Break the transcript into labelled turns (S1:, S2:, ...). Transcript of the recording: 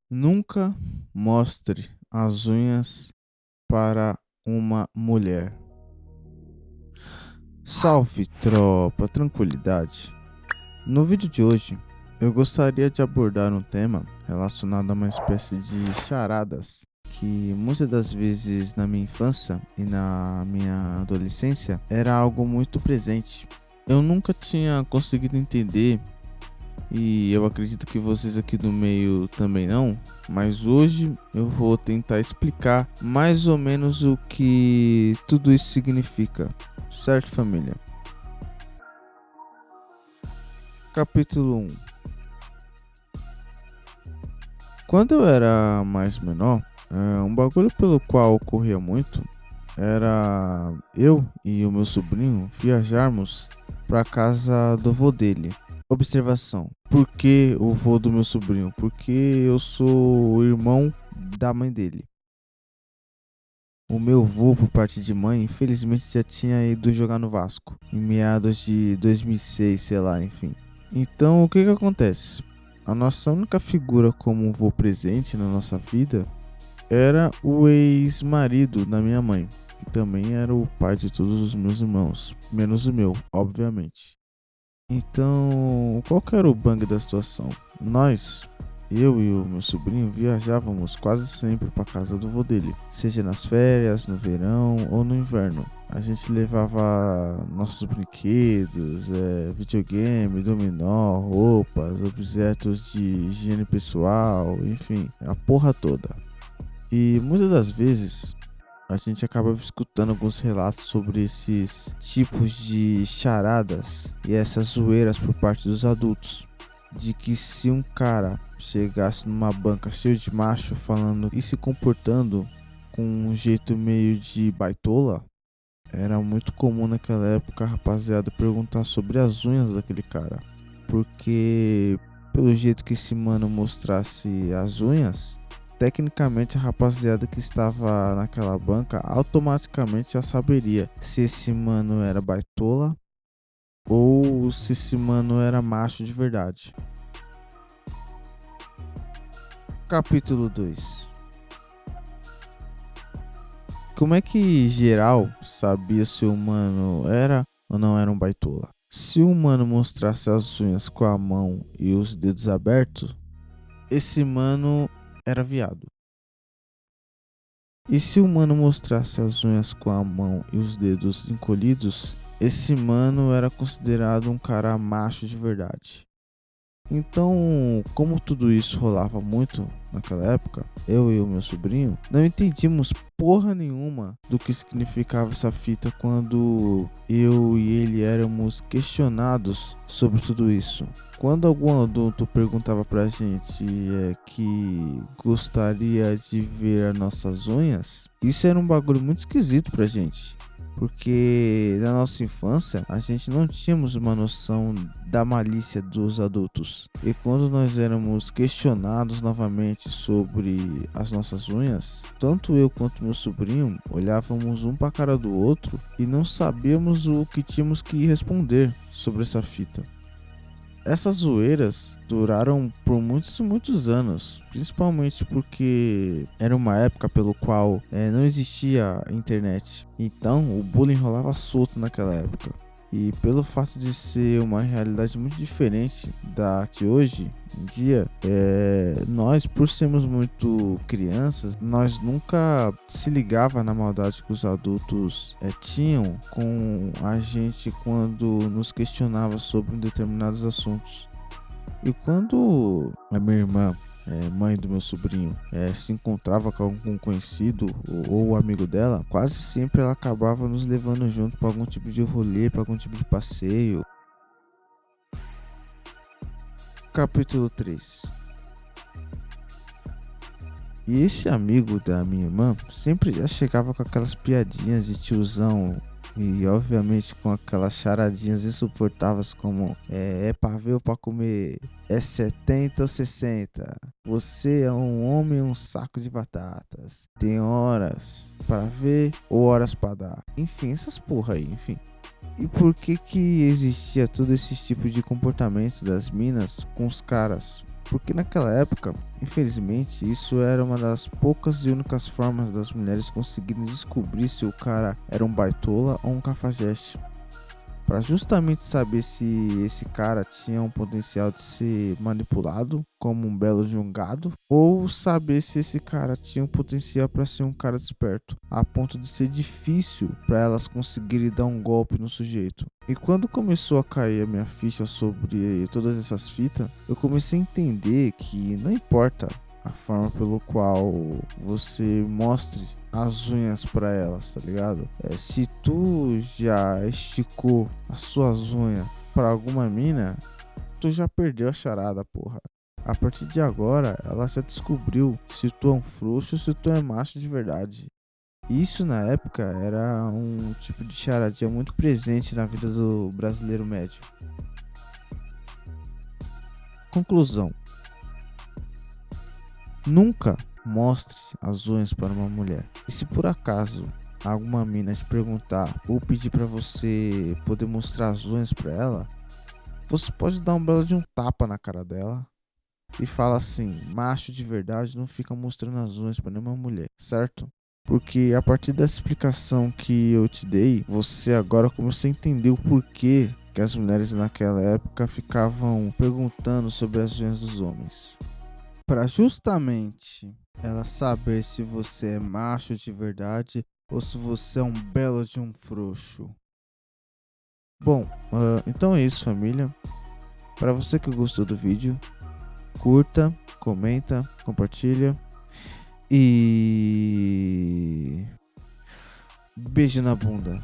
S1: Nunca mostre as unhas para uma mulher. Salve, tropa, tranquilidade. No vídeo de hoje, eu gostaria de abordar um tema relacionado a uma espécie de charadas que muitas das vezes na minha infância e na minha adolescência era algo muito presente. Eu nunca tinha conseguido entender. E eu acredito que vocês aqui do meio também não, mas hoje eu vou tentar explicar mais ou menos o que tudo isso significa, certo, família? Capítulo 1. Quando eu era mais menor, um bagulho pelo qual ocorria muito era eu e o meu sobrinho viajarmos para casa do vô dele. Observação: por que o vô do meu sobrinho? Porque eu sou o irmão da mãe dele. O meu vô, por parte de mãe, infelizmente já tinha ido jogar no Vasco em meados de 2006, sei lá, enfim. Então, o que que acontece? A nossa única figura como um vô presente na nossa vida era o ex-marido da minha mãe, que também era o pai de todos os meus irmãos, menos o meu, obviamente. Então, qual que era o bang da situação? Nós, eu e o meu sobrinho, viajávamos quase sempre para casa do vô dele, seja nas férias, no verão ou no inverno. A gente levava nossos brinquedos, videogame, dominó, roupas, objetos de higiene pessoal, enfim, a porra toda. E muitas das vezes a gente acaba escutando alguns relatos sobre esses tipos de charadas e essas zoeiras por parte dos adultos. De que se um cara chegasse numa banca cheio de macho falando e se comportando com um jeito meio de baitola, era muito comum naquela época a rapaziada perguntar sobre as unhas daquele cara. Porque pelo jeito que esse mano mostrasse as unhas, tecnicamente a rapaziada que estava naquela banca automaticamente já saberia se esse mano era baitola ou se esse mano era macho de verdade. Capítulo 2. Como é que geral sabia se o mano era ou não era um baitola? Se o mano mostrasse as unhas com a mão e os dedos abertos, esse mano era viado. E se o mano mostrasse as unhas com a mão e os dedos encolhidos, esse mano era considerado um cara macho de verdade. Então, como tudo isso rolava muito naquela época, eu e o meu sobrinho não entendíamos porra nenhuma do que significava essa fita quando eu e ele éramos questionados sobre tudo isso. Quando algum adulto perguntava pra gente que gostaria de ver as nossas unhas, isso era um bagulho muito esquisito pra gente. Porque na nossa infância a gente não tínhamos uma noção da malícia dos adultos. E quando nós éramos questionados novamente sobre as nossas unhas, tanto eu quanto meu sobrinho olhávamos um para a cara do outro e não sabíamos o que tínhamos que responder sobre essa fita. Essas zoeiras duraram por muitos e muitos anos, principalmente porque era uma época pelo qual não existia internet. Então o bullying rolava solto naquela época. E pelo fato de ser uma realidade muito diferente da de hoje em dia, nós, por sermos muito crianças, nós nunca se ligava na maldade que os adultos tinham com a gente quando nos questionava sobre determinados assuntos. E quando a minha irmã, mãe do meu sobrinho, se encontrava com algum conhecido ou amigo dela, quase sempre ela acabava nos levando junto para algum tipo de rolê, para algum tipo de passeio. Capítulo 3. E esse amigo da minha irmã sempre já chegava com aquelas piadinhas de tiozão e obviamente com aquelas charadinhas insuportáveis como é pra ver ou pra comer, é 70 ou 60, você é um homem ou um saco de batatas, tem horas pra ver ou horas pra dar, enfim, essas porra aí, enfim. E por que que existia todo esse tipo de comportamento das minas com os caras? Porque naquela época, infelizmente, isso era uma das poucas e únicas formas das mulheres conseguirem descobrir se o cara era um baitola ou um cafajeste. Para justamente saber se esse cara tinha um potencial de ser manipulado como um belo de um gado, ou saber se esse cara tinha um potencial para ser um cara desperto, a ponto de ser difícil para elas conseguirem dar um golpe no sujeito. E quando começou a cair a minha ficha sobre todas essas fitas, eu comecei a entender que não importa a forma pelo qual você mostre as unhas para elas, tá ligado? Se tu já esticou as suas unhas para alguma mina, tu já perdeu a charada, porra. A partir de agora, ela já descobriu se tu é um frouxo ou se tu é macho de verdade. Isso na época era um tipo de charadinha muito presente na vida do brasileiro médio. Conclusão: nunca mostre as unhas para uma mulher. E se por acaso alguma mina te perguntar ou pedir para você poder mostrar as unhas para ela, você pode dar um belo de um tapa na cara dela e fala assim: macho de verdade não fica mostrando as unhas para nenhuma mulher, certo? Porque a partir dessa explicação que eu te dei, você agora começou a entender o porquê que as mulheres naquela época ficavam perguntando sobre as unhas dos homens. Para justamente ela saber se você é macho de verdade ou se você é um belo de um frouxo. Bom, então é isso, família. Para você que gostou do vídeo, curta, comenta, compartilha e beijo na bunda.